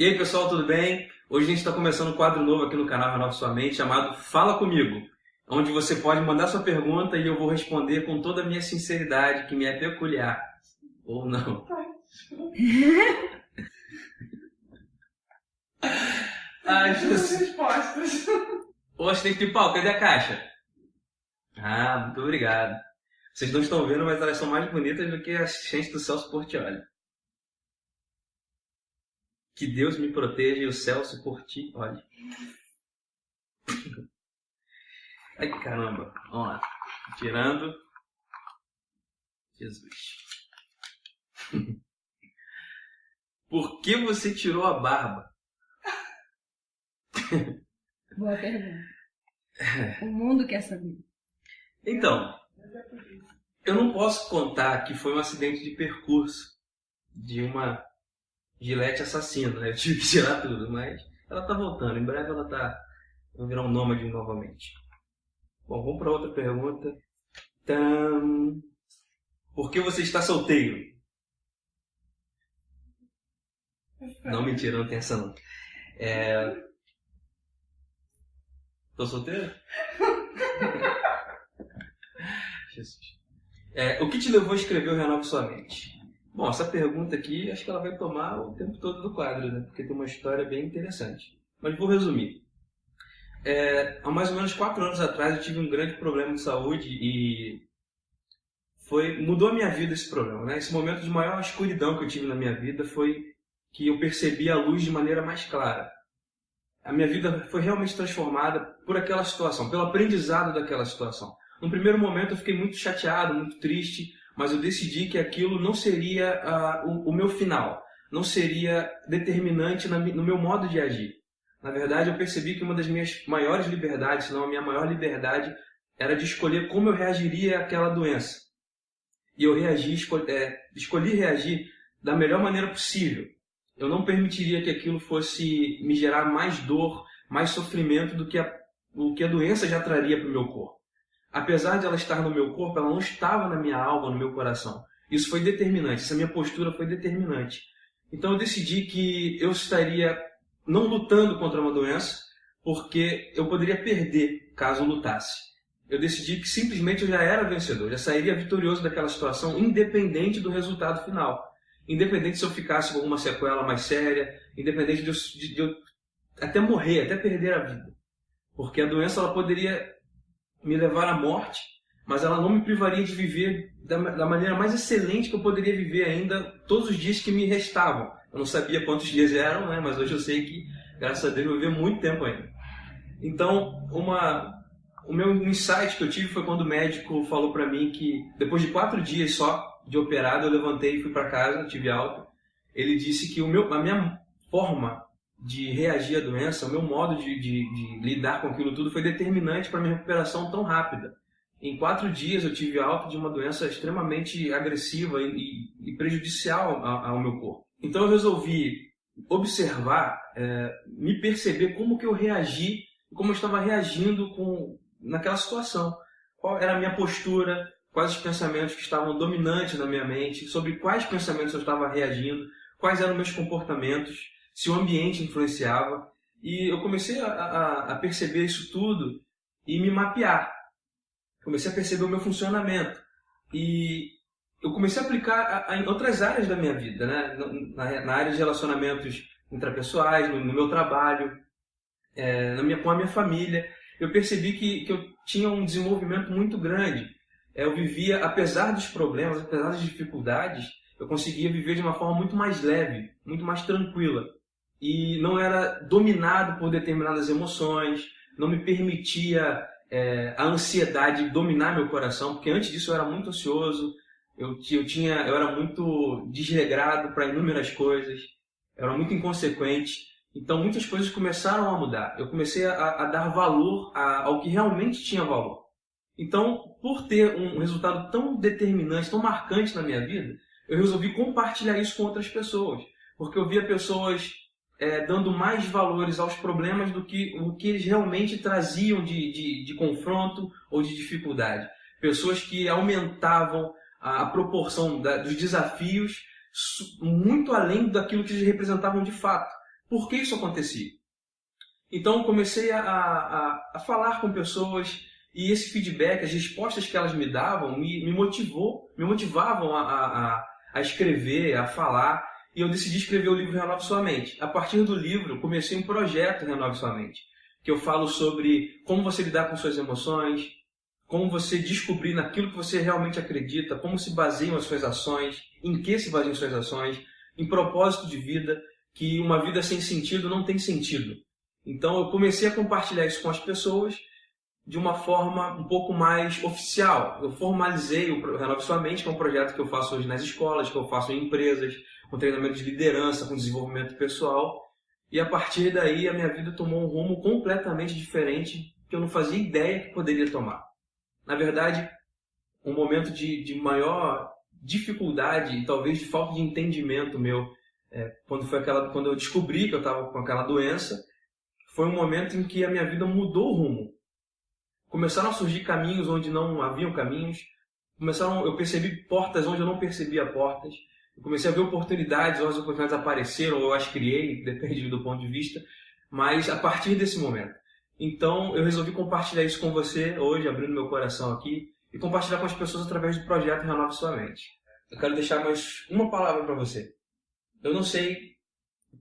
E aí pessoal, tudo bem? Hoje a gente está começando um quadro novo aqui no canal Renove Sua Mente chamado Fala Comigo, onde você pode mandar sua pergunta e eu vou responder com toda a minha sinceridade, que me é peculiar. Ou não. Ai, Jesus. Respostas. Poxa, tem que pau, cadê a caixa? Ah, muito obrigado. Vocês não estão vendo, mas elas são mais bonitas do que as assistentes do Celso Portiolli. Que Deus me proteja e o Celso Portiolli. Ai, caramba. Vamos lá. Tirando. Jesus. Por que você tirou a barba? Boa pergunta. O mundo quer saber. Então, eu não posso contar que foi um acidente de percurso de uma Gillette assassina, né? Eu tive que tirar tudo, mas ela tá voltando. Em breve ela vai virar um nômade novamente. Bom, vamos para outra pergunta. Por que você está solteiro? Não, mentira, não tem essa não. Tô solteiro? Jesus. O que te levou a escrever o Renove Sua Mente? Bom, essa pergunta aqui, acho que ela vai tomar o tempo todo do quadro, né? Porque tem uma história bem interessante. Mas vou resumir. Há mais ou menos 4 anos atrás eu tive um grande problema de saúde e mudou a minha vida esse problema, né? Esse momento de maior escuridão que eu tive na minha vida foi que eu percebi a luz de maneira mais clara. A minha vida foi realmente transformada por aquela situação, pelo aprendizado daquela situação. No primeiro momento eu fiquei muito chateado, muito triste, mas eu decidi que aquilo não seria o meu final, não seria determinante no meu modo de agir. Na verdade, eu percebi que uma das minhas maiores liberdades, se não a minha maior liberdade, era de escolher como eu reagiria àquela doença. E eu escolhi reagir da melhor maneira possível. Eu não permitiria que aquilo fosse me gerar mais dor, mais sofrimento do que a doença já traria para o meu corpo. Apesar de ela estar no meu corpo, ela não estava na minha alma, no meu coração. Isso foi determinante, essa minha postura foi determinante. Então eu decidi que eu estaria não lutando contra uma doença, porque eu poderia perder caso eu lutasse. Eu decidi que simplesmente eu já era vencedor, já sairia vitorioso daquela situação, independente do resultado final. Independente se eu ficasse com alguma sequela mais séria, independente de eu até morrer, até perder a vida. Porque a doença ela poderia me levar à morte, mas ela não me privaria de viver da maneira mais excelente que eu poderia viver ainda todos os dias que me restavam. Eu não sabia quantos dias eram, né? Mas hoje eu sei que, graças a Deus, eu vou viver muito tempo ainda. Então, o meu insight que eu tive foi quando o médico falou para mim que, depois de 4 dias só de operado, eu levantei e fui para casa, tive alta. Ele disse que a minha forma de reagir à doença, o meu modo de lidar com aquilo tudo foi determinante para a minha recuperação tão rápida. Em 4 dias eu tive alta de uma doença extremamente agressiva e prejudicial ao meu corpo. Então eu resolvi observar, me perceber como que eu reagi, como eu estava reagindo naquela situação. Qual era a minha postura, quais os pensamentos que estavam dominantes na minha mente, sobre quais pensamentos eu estava reagindo, quais eram meus comportamentos, se o ambiente influenciava. E eu comecei a perceber isso tudo e me mapear. Comecei a perceber o meu funcionamento. E eu comecei a aplicar em outras áreas da minha vida, né? Na área de relacionamentos intrapessoais, no meu trabalho, com a minha família. Eu percebi que eu tinha um desenvolvimento muito grande. Eu vivia, apesar dos problemas, apesar das dificuldades, eu conseguia viver de uma forma muito mais leve, muito mais tranquila. E não era dominado por determinadas emoções, não me permitia a ansiedade dominar meu coração, porque antes disso eu era muito ansioso, eu era muito desregrado para inúmeras coisas, eu era muito inconsequente. Então muitas coisas começaram a mudar. Eu comecei a dar valor ao que realmente tinha valor. Então, por ter um resultado tão determinante, tão marcante na minha vida, eu resolvi compartilhar isso com outras pessoas. Porque eu via pessoas dando mais valores aos problemas do que o que eles realmente traziam de confronto ou de dificuldade. Pessoas que aumentavam a proporção dos desafios muito além daquilo que eles representavam de fato. por que isso acontecia. Então comecei a falar com pessoas e esse feedback, as respostas que elas me davam, me motivavam a escrever, a falar, e eu decidi escrever o livro Renove Sua Mente. A partir do livro, comecei um projeto Renove Sua Mente, que eu falo sobre como você lidar com suas emoções, como você descobrir naquilo que você realmente acredita, como se baseiam as suas ações, em que se baseiam as suas ações, em propósito de vida, que uma vida sem sentido não tem sentido. Então eu comecei a compartilhar isso com as pessoas de uma forma um pouco mais oficial. Eu formalizei o Renove Sua Mente, que é um projeto que eu faço hoje nas escolas, que eu faço em empresas, com treinamento de liderança, com desenvolvimento pessoal. E a partir daí a minha vida tomou um rumo completamente diferente que eu não fazia ideia que poderia tomar. Na verdade, um momento de maior dificuldade e talvez de falta de entendimento meu, quando eu descobri que eu estava com aquela doença, foi um momento em que a minha vida mudou o rumo. Começaram a surgir caminhos onde não haviam caminhos, eu percebi portas onde eu não percebia portas, eu comecei a ver oportunidades, ou as oportunidades apareceram, ou eu as criei, depende do ponto de vista, mas a partir desse momento. Então eu resolvi compartilhar isso com você hoje, abrindo meu coração aqui, e compartilhar com as pessoas através do projeto Renove Sua Mente. Eu quero deixar mais uma palavra para você. Eu não sei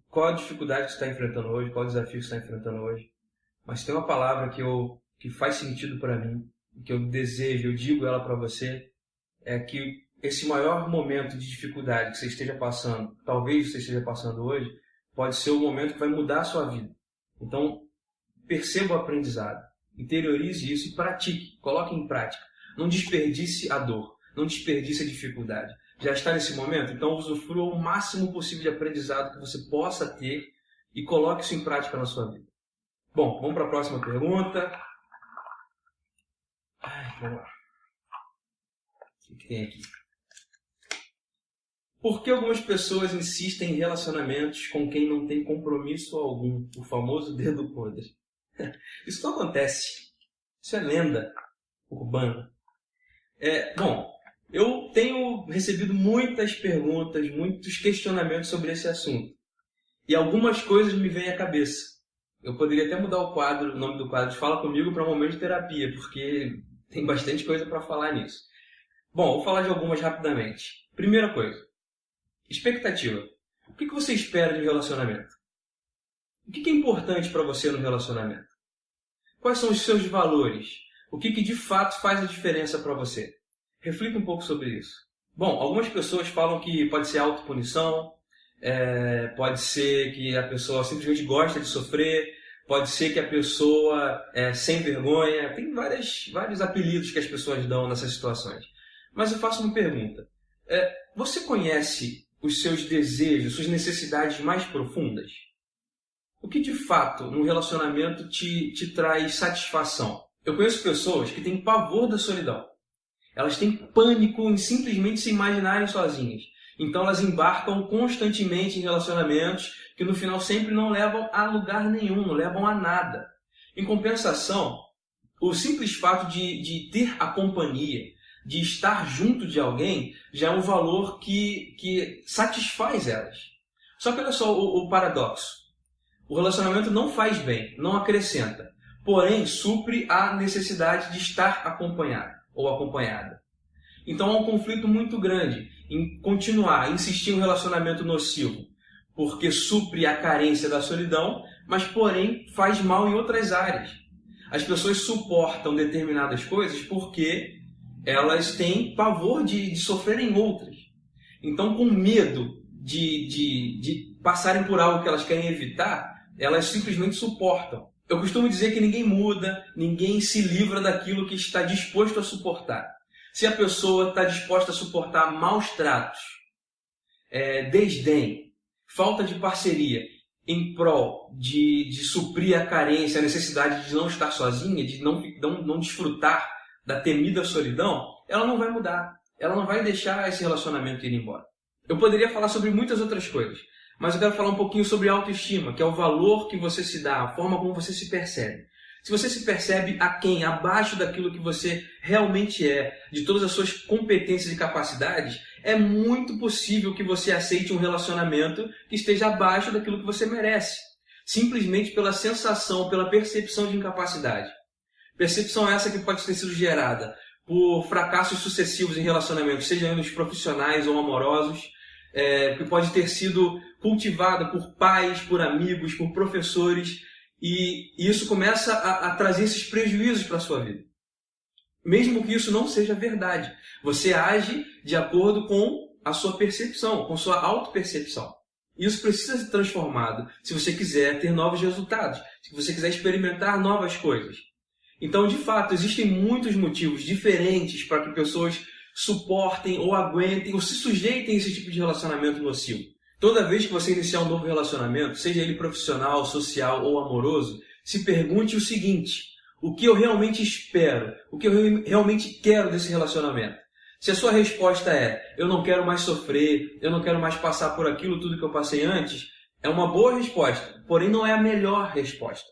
qual a dificuldade que você está enfrentando hoje, qual o desafio que você está enfrentando hoje, mas tem uma palavra que faz sentido para mim, que eu desejo, eu digo ela para você, é que esse maior momento de dificuldade que você esteja passando, talvez você esteja passando hoje, pode ser o momento que vai mudar a sua vida. Então, perceba o aprendizado, interiorize isso e pratique, coloque em prática. Não desperdice a dor, não desperdice a dificuldade. Já está nesse momento? Então usufrua o máximo possível de aprendizado que você possa ter e coloque isso em prática na sua vida. Bom, vamos para a próxima pergunta. Vamos lá. O que tem aqui? Por que algumas pessoas insistem em relacionamentos com quem não tem compromisso algum? O famoso dedo podre. Isso não acontece. Isso é lenda urbana. Bom, eu tenho recebido muitas perguntas, muitos questionamentos sobre esse assunto. E algumas coisas me vêm à cabeça. Eu poderia até mudar o nome do quadro de Fala Comigo para um momento de terapia, porque tem bastante coisa para falar nisso. Bom, vou falar de algumas rapidamente. Primeira coisa, expectativa. O que você espera de um relacionamento? O que é importante para você no relacionamento? Quais são os seus valores? O que de fato faz a diferença para você? Reflita um pouco sobre isso. Bom, algumas pessoas falam que pode ser autopunição, pode ser que a pessoa simplesmente gosta de sofrer, pode ser que a pessoa é sem vergonha. Tem vários apelidos que as pessoas dão nessas situações. Mas eu faço uma pergunta. Você conhece os seus desejos, suas necessidades mais profundas? O que de fato no relacionamento te traz satisfação? Eu conheço pessoas que têm pavor da solidão. Elas têm pânico em simplesmente se imaginarem sozinhas. Então elas embarcam constantemente em relacionamentos que no final sempre não levam a lugar nenhum, não levam a nada. Em compensação, o simples fato de ter a companhia, de estar junto de alguém, já é um valor que satisfaz elas. Só que olha só o paradoxo. O relacionamento não faz bem, não acrescenta, porém supre a necessidade de estar acompanhado ou acompanhada. Então há um conflito muito grande em continuar, insistir em um relacionamento nocivo, porque supre a carência da solidão, mas porém faz mal em outras áreas. As pessoas suportam determinadas coisas porque elas têm pavor de sofrer em outras. Então, com medo de passarem por algo que elas querem evitar, elas simplesmente suportam. Eu costumo dizer que ninguém muda, ninguém se livra daquilo que está disposto a suportar. Se a pessoa está disposta a suportar maus tratos, desdém, falta de parceria, em prol de suprir a carência, a necessidade de não estar sozinha, de não desfrutar da temida solidão, ela não vai mudar. Ela não vai deixar esse relacionamento ir embora. Eu poderia falar sobre muitas outras coisas, mas eu quero falar um pouquinho sobre autoestima, que é o valor que você se dá, a forma como você se percebe. Se você se percebe abaixo daquilo que você realmente é, de todas as suas competências e capacidades, é muito possível que você aceite um relacionamento que esteja abaixo daquilo que você merece, simplesmente pela sensação, pela percepção de incapacidade. Percepção essa que pode ter sido gerada por fracassos sucessivos em relacionamentos, sejam eles profissionais ou amorosos, que pode ter sido cultivada por pais, por amigos, por professores, e isso começa a trazer esses prejuízos para a sua vida. Mesmo que isso não seja verdade, você age de acordo com a sua percepção, com sua autopercepção. Isso precisa ser transformado se você quiser ter novos resultados, se você quiser experimentar novas coisas. Então, de fato, existem muitos motivos diferentes para que pessoas suportem ou aguentem ou se sujeitem a esse tipo de relacionamento nocivo. Toda vez que você iniciar um novo relacionamento, seja ele profissional, social ou amoroso, se pergunte o seguinte: o que eu realmente espero? O que eu realmente quero desse relacionamento? Se a sua resposta é: eu não quero mais sofrer, eu não quero mais passar por aquilo tudo que eu passei antes, é uma boa resposta, porém não é a melhor resposta.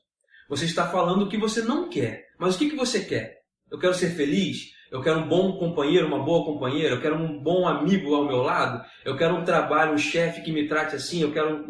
Você está falando o que você não quer. Mas o que você quer? Eu quero ser feliz? Eu quero um bom companheiro, uma boa companheira? Eu quero um bom amigo ao meu lado? Eu quero um trabalho, um chefe que me trate assim? Eu quero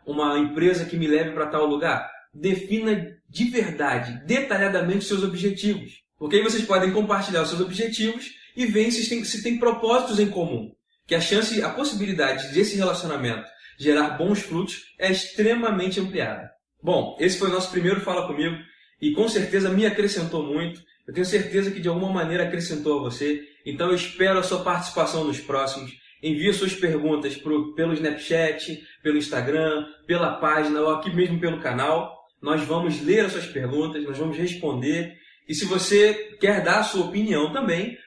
uma empresa que me leve para tal lugar? Defina de verdade, detalhadamente, seus objetivos. Porque aí vocês podem compartilhar os seus objetivos e ver se tem propósitos em comum. Que a possibilidade desse relacionamento gerar bons frutos é extremamente ampliada. Bom, esse foi o nosso primeiro Fala Comigo e com certeza me acrescentou muito. Eu tenho certeza que de alguma maneira acrescentou a você. Então eu espero a sua participação nos próximos. Envie suas perguntas pelo Snapchat, pelo Instagram, pela página ou aqui mesmo pelo canal. Nós vamos ler as suas perguntas, nós vamos responder. E se você quer dar a sua opinião também,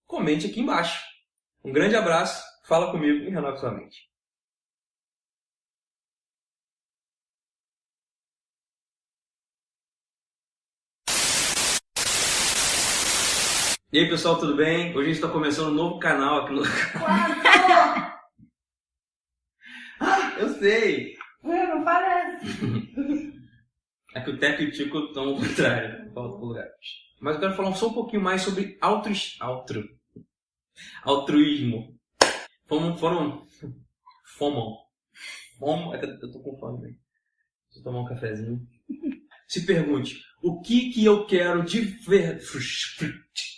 comente aqui embaixo. Um grande abraço, fala comigo e renove sua mente. E aí pessoal, tudo bem? Hoje a gente está começando um novo canal aqui no canal. Eu sei! Não parece. É que o Teco e o Tico estão ao contrário, faltam pro lugar. Mas eu quero falar só um pouquinho mais sobre altruísmo. Eu tô com fome, velho. Deixa eu tomar um cafezinho. Se pergunte, o que eu quero de verdade?